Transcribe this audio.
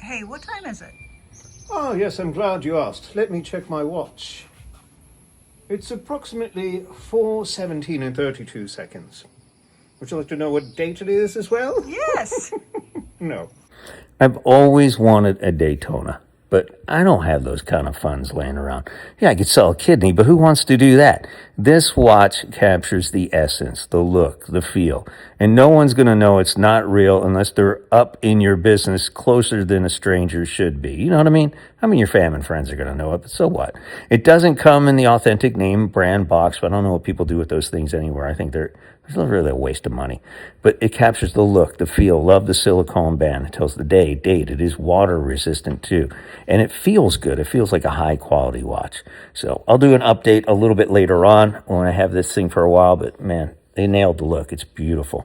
Hey, what time is it? Oh, yes, I'm glad you asked. Let me check my watch. It's approximately 4:17 and 32 seconds. Would you like to know what date it is as well? Yes. No. I've always wanted a Daytona, but I don't have those kind of funds laying around. Yeah, I could sell a kidney, but who wants to do that? This watch captures the essence, the look, the feel, and no one's going to know it's not real unless they're up in your business closer than a stranger should be. You know what I mean? I mean, your family and friends are going to know it, but so what? It doesn't come in the authentic name brand box, but I don't know what people do with those things anywhere. I think they're really a waste of money. But it captures the look, the feel. Love the silicone band. It tells the day, date. It is water resistant too. And it feels good. It feels like a high quality watch. So I'll do an update a little bit later on when I have this thing for a while. But man, they nailed the look. It's beautiful.